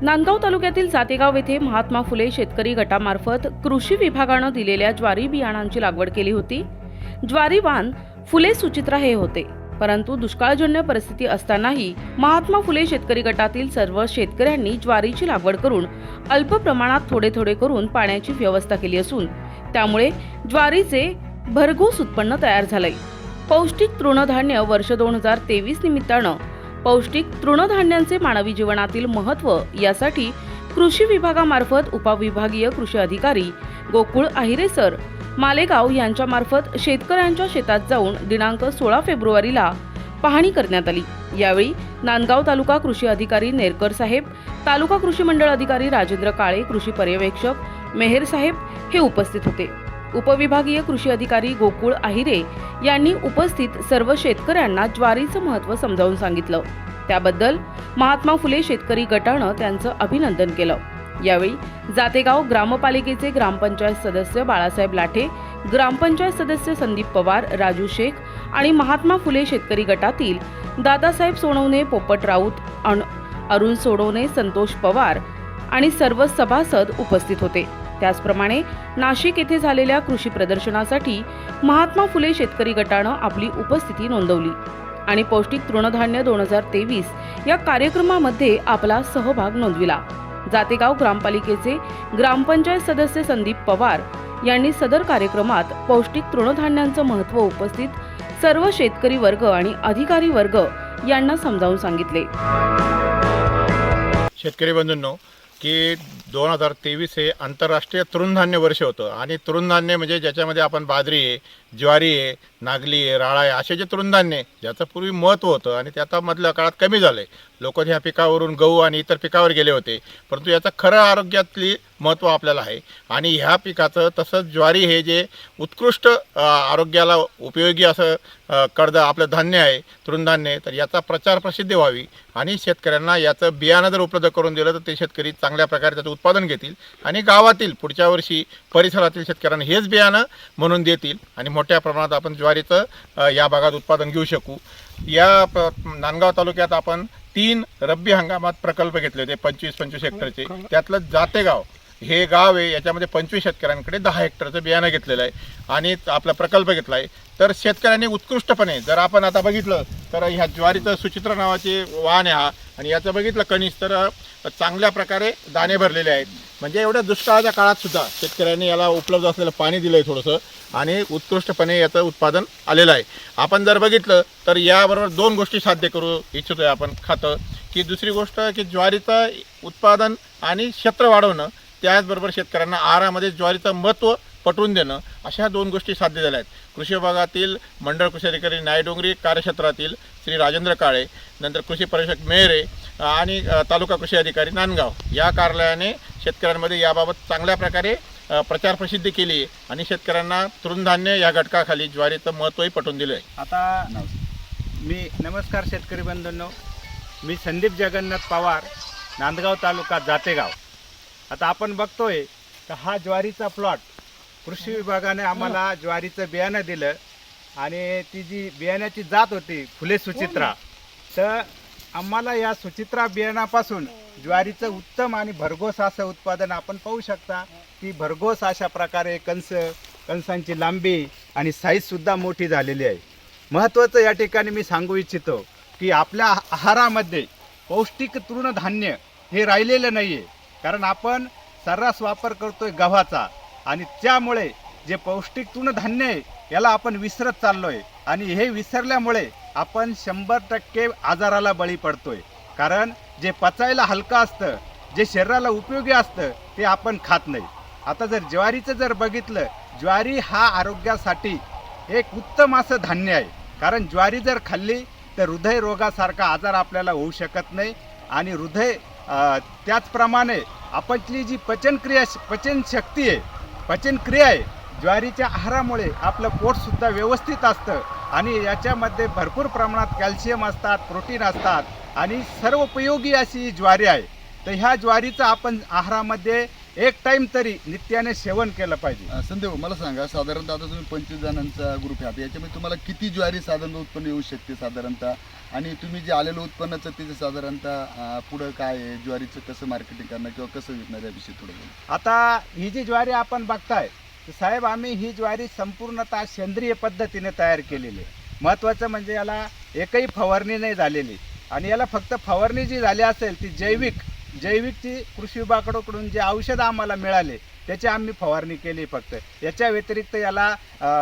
नांदगाव तालुक्यातील जातेगाव येथे महात्मा फुले शेतकरी गटामार्फत कृषी विभागानं दिलेल्या ज्वारी बियाणांची लागवड केली होती। ज्वारी वाण फुले सुचित्रा हे होते, परंतु दुष्काळजन्य परिस्थिती असतानाही महात्मा फुले शेतकरी गटातील सर्व शेतकऱ्यांनी ज्वारीची लागवड करून अल्प प्रमाणात थोडे थोडे करून पाण्याची व्यवस्था केली असून त्यामुळे ज्वारीचे भरघोस उत्पन्न तयार झाले। पौष्टिक तृणधान्य वर्ष 2023 निमित्तानं पौष्टिक तृणधान्यांचे मानवी जीवनातील महत्त्व यासाठी कृषी विभागामार्फत उपविभागीय कृषी अधिकारी गोकुळ आहिरे सर मालेगाव यांच्यामार्फत शेतकऱ्यांच्या शेतात जाऊन दिनांक 16 फेब्रुवारीला पाहणी करण्यात आली। यावेळी नांदगाव तालुका कृषी अधिकारी नेरकर साहेब, तालुका कृषी मंडळ अधिकारी राजेंद्र काळे, कृषी पर्यवेक्षक मेहर साहेब हे उपस्थित होते। उपविभागीय कृषी अधिकारी गोकुळ आहिरे यांनी उपस्थित सर्व शेतकऱ्यांना ज्वारीचं महत्त्व समजावून सांगितलं। त्याबद्दल महात्मा फुले शेतकरी गटानं त्यांचं अभिनंदन केलं। यावेळी जातेगाव ग्रामपालिकेचे ग्रामपंचायत सदस्य बाळासाहेब लाठे, ग्रामपंचायत सदस्य संदीप पवार, राजू शेख आणि महात्मा फुले शेतकरी गटातील दादासाहेब सोनवणे, पोपट राऊत, अरुण सोनवणे, संतोष पवार आणि सर्व सभासद उपस्थित होते। त्याचप्रमाणे नाशिक येथे झालेल्या कृषी प्रदर्शनासाठी महात्मा फुले शेतकरी गटानं आपली उपस्थिती नोंदवली आणि पौष्टिक तृणधान्य 2023 या कार्यक्रमामध्ये आपला सहभाग नोंदविला। जातेगाव ग्रामपालिकेचे ग्रामपंचायत सदस्य संदीप पवार यांनी सदर कार्यक्रमात पौष्टिक तृणधान्यांचं महत्त्व उपस्थित सर्व शेतकरी वर्ग आणि अधिकारी वर्ग यांना समजावून सांगितले। शेतकरी बंधूंनो की 2023 हे आंतरराष्ट्रीय तृणधान्य वर्ष होतं आणि तृणधान्य म्हणजे ज्याच्यामध्ये आपण बाजरी आहे, ज्वारी आहे, नागली आहे, राळा आहे असे जे तृणधान्य ज्याचं पूर्वी महत्त्व होतं आणि त्याचा मधल्या काळात कमी झालं आहे। लोक ह्या पिकावरून गहू आणि इतर पिकावर गेले होते, परंतु याचं खरं आरोग्यातली महत्त्व आपल्याला आहे आणि ह्या पिकाचं तसंच ज्वारी हे जे उत्कृष्ट आरोग्याला उपयोगी असं कडद आपलं धान्य आहे, तृणधान्य, तर याचा प्रचार प्रसिद्धी व्हावी आणि शेतकऱ्यांना याचं बियाणं जर उपलब्ध करून दिलं तर ते शेतकरी चांगल्या प्रकारे त्याचं उत्पादन घेतील आणि गावातील पुढच्या वर्षी परिसरातील शेतकऱ्यांना हेच बियाणं म्हणून देतील आणि मोठ्या प्रमाणात आपण ज्वारीचं या भागात उत्पादन घेऊ शकू। या नांदगाव तालुक्यात आपण 3 रब्बी हंगामात प्रकल्प घेतले होते 25-25 हेक्टरचे। त्यातलं जातेगाव हे गाव आहे, याच्यामध्ये 25 शेतकऱ्यांकडे 10 हेक्टरचं बियाणं घेतलेलं आहे आणि आपला प्रकल्प घेतला आहे। तर शेतकऱ्यांनी उत्कृष्टपणे जर आपण आता बघितलं तर ह्या ज्वारीचं सुचित्रा नावाचे वाण आहे हा आणि याचं बघितलं कणीस तर चांगल्या प्रकारे दाणे भरलेले आहेत। म्हणजे एवढ्या दुष्काळाच्या काळात सुद्धा शेतकऱ्यांनी याला उपलब्ध असलेलं पाणी दिलं आहे थोडंसं आणि उत्कृष्टपणे याचं उत्पादन आलेलं आहे। आपण जर बघितलं तर याबरोबर 2 गोष्टी साध्य करू इच्छितो आहे आपण खातं की दुसरी गोष्ट की ज्वारीचं उत्पादन आणि क्षेत्र वाढवणं, त्याचबरोबर शेतकऱ्यांना आहारामध्ये ज्वारीचं महत्त्व पटवून देणं, अशा 2 गोष्टी साध्य झाल्या आहेत। कृषी विभागातील मंडळ कृषी अधिकारी नायडोंगरी कार्यक्षेत्रातील श्री राजेंद्र काळे, नंतर कृषी पर्यवेक्षक मेहरे आणि तालुका कृषी अधिकारी नांदगाव या कार्यालयाने शेतकऱ्यांमध्ये याबाबत चांगल्या प्रकारे प्रचार प्रसिद्धी केली आहे आणि शेतकऱ्यांना तृणधान्य या घटकाखाली ज्वारीचं महत्त्वही पटवून दिलं आहे। आता नमस्कार शेतकरी बंधूंनो, मी संदीप जगन्नाथ पवार, नांदगाव तालुका जातेगाव। आता आपण बघतोय तर हा ज्वारीचा प्लॉट कृषी विभागाने आम्हाला ज्वारीचं बियाणं दिलं आणि ती जी बियाण्याची जात होती फुले सुचित्रा, तर आम्हाला या सुचित्रा बियाणापासून ज्वारीचं उत्तम आणि भरघोस असं उत्पादन आपण पाहू शकता की भरघोस अशा प्रकारे कणसांची लांबी आणि साईजसुद्धा मोठी झालेली आहे। महत्त्वाचं या ठिकाणी मी सांगू इच्छितो की आपल्या आहारामध्ये पौष्टिक तृणधान्य हे राहिलेलं नाही आहे, कारण आपण सर्रास वापर करतोय गव्हाचा आणि त्यामुळे जे पौष्टिक तृणधान्य आहे याला आपण विसरत चाललो आहे आणि हे विसरल्यामुळे आपण 100% आजाराला बळी पडतोय। कारण जे पचायला हलकं असतं, जे शरीराला उपयोगी असतं ते आपण खात नाही। आता जर ज्वारीचं जर बघितलं, ज्वारी हा आरोग्यासाठी एक उत्तम असं धान्य आहे, कारण ज्वारी जर खाल्ली तर हृदयरोगासारखा आजार आपल्याला होऊ शकत नाही आणि त्याचप्रमाणे आपली जी पचनशक्ती आहे, पचनक्रिया आहे, ज्वारीच्या आहारामुळे आपलं पोटसुद्धा व्यवस्थित असतं आणि याच्यामध्ये भरपूर प्रमाणात कॅल्शियम असतात, प्रोटीन असतात आणि सर्वोपयोगी अशी ज्वारी आहे। तर ह्या ज्वारीचा आपण आहारामध्ये एक टाईम तरी नित्याने सेवन केलं पाहिजे. संदेव मला सांगा, साधारणतः आता तुम्ही 25 जणांचा ग्रुप आहे, याच्यामध्ये तुम्हाला किती ज्वारी साधारण उत्पन्न येऊ शकते साधारणतः, आणि तुम्ही जे आलेलं उत्पन्नाचं त्याचं साधारणतः पुढं काय आहे, ज्वारीचं कसं मार्केटिंग करणार किंवा कसं विकणार याविषयी थोडं बोला. आता ही जी ज्वारी आपण बघताय तर साहेब, आम्ही ही ज्वारी संपूर्णतः सेंद्रिय पद्धतीने तयार केलेली आहे. महत्त्वाचं म्हणजे याला एकही फवारणी नाही झालेली, आणि याला फक्त फवारणी जी झाली असेल ती जैविकची कृषी विभागाकडून जे औषध आम्हाला मिळाले त्याची आम्ही फवारणी केली फक्त. याच्या व्यतिरिक्त याला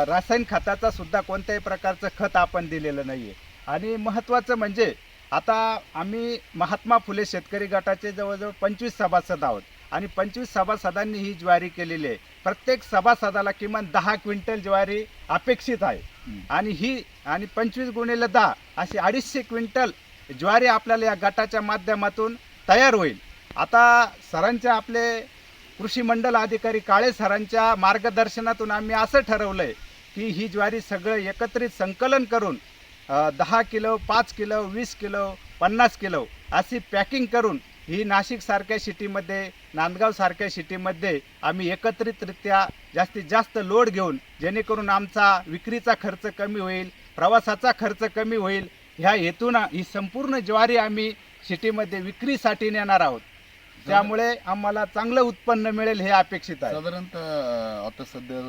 रासायनिक खताचा सुद्धा कोणत्याही प्रकारचं खत आपण दिलेलं नाही आहे. आणि महत्त्वाचं म्हणजे आता आम्ही महात्मा फुले शेतकरी गटाचे जवळजवळ 25 सभासद आहोत, आणि 25 सभासदांनी ही ज्वारी केलेली आहे. प्रत्येक सभासदाला किमान 10 क्विंटल ज्वारी अपेक्षित आहे, आणि 25 गुणिले 10 अशी 250 क्विंटल ज्वारी आपल्याला या गटाच्या माध्यमातून तयार होईल. आता सरांच्या आपले कृषी मंडल अधिकारी काळे सरांच्या मार्गदर्शनातून आम्ही असं ठरवलं आहे की ही ज्वारी सगळं एकत्रित संकलन करून 10 किलो, 5 किलो, 20 किलो, 50 किलो अशी पॅकिंग करून ही नाशिकसारख्या सिटीमध्ये, नांदगावसारख्या सिटीमध्ये आम्ही एकत्रितरित्या जास्तीत जास्त लोड घेऊन, जेणेकरून आमचा विक्रीचा खर्च कमी होईल, प्रवासाचा खर्च कमी होईल, ह्या हेतून ही संपूर्ण ज्वारी आम्ही सिटीमध्ये विक्रीसाठी नेणार आहोत. त्यामुळे आम्हाला चांगलं उत्पन्न मिळेल हे अपेक्षित आहे. साधारणतः आता सध्या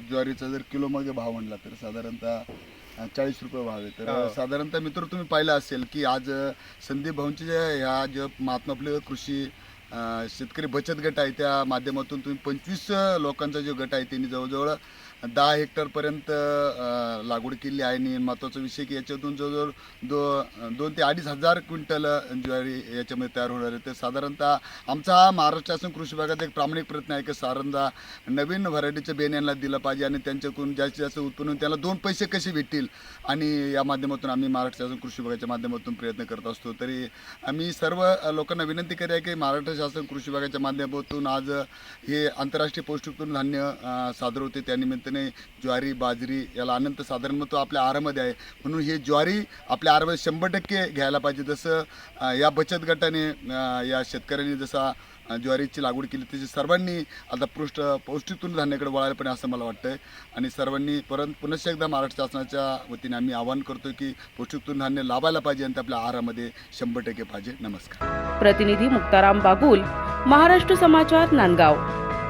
ज्वारीचा जर किलोमध्ये भाव म्हणला तर साधारणतः 40 रुपये भाव आहे. तर साधारणतः मित्र तुम्ही पाहिलं असेल की आज संदीप भाऊंचे ह्या जे महात्मा फुले कृषी शेतकरी बचत गट आहे त्या माध्यमातून तुम्ही 25 लोकांचा जो गट आहे त्यांनी जवळजवळ 10 हेक्टरपर्यंत लागवड केली आहे. आणि महत्त्वाचा विषय की याच्यातून जवळजवळ 2 ते 2.5 हजार क्विंटल ज्वारी याच्यामध्ये तयार होणार आहे. तर साधारणतः आमचा हा महाराष्ट्र शासन कृषी विभागात एक प्रामाणिक प्रयत्न आहे की साधारणतः नवीन व्हरायटीच्या बियाण्यांना दिलं पाहिजे, आणि त्यांच्याकडून जास्तीत जास्त उत्पन्न त्याला 2 पैसे कसे भेटतील, आणि या माध्यमातून आम्ही महाराष्ट्र शासन कृषी विभागाच्या माध्यमातून प्रयत्न करत असतो. तरी आम्ही सर्व लोकांना विनंती करूया की महाराष्ट्र शासन कृषी विभागाच्या माध्यमातून आज हे आंतरराष्ट्रीय पौष्टिक तृणधान्य सादर होते. त्यानिमित्ताने ज्वारी, बाजरी याला अनंत साधारण महत्त्व आपल्या आहारामध्ये आहे, म्हणून ही ज्वारी आपल्या आहारामध्ये 100% घ्यायला पाहिजे. जसं या बचत गटाने या शेतकऱ्यांनी जसा ज्वारीची लागवड केली त्याची सर्वांनी आता पौष्टिक तृणधान्याकडे वळायला पण असं मला वाटतंय. आणि सर्वांनी पुनश्च एकदा महाराष्ट्र शासनाच्या वतीने आम्ही आवाहन करतो की पौष्टिक तृणधान्य लाभायला पाहिजे आणि ते आपल्या आहारामध्ये 100% पाहिजे. नमस्कार. प्रतिनिधी मुक्ताराम बागुल, महाराष्ट्र समाचार, नांदगाव.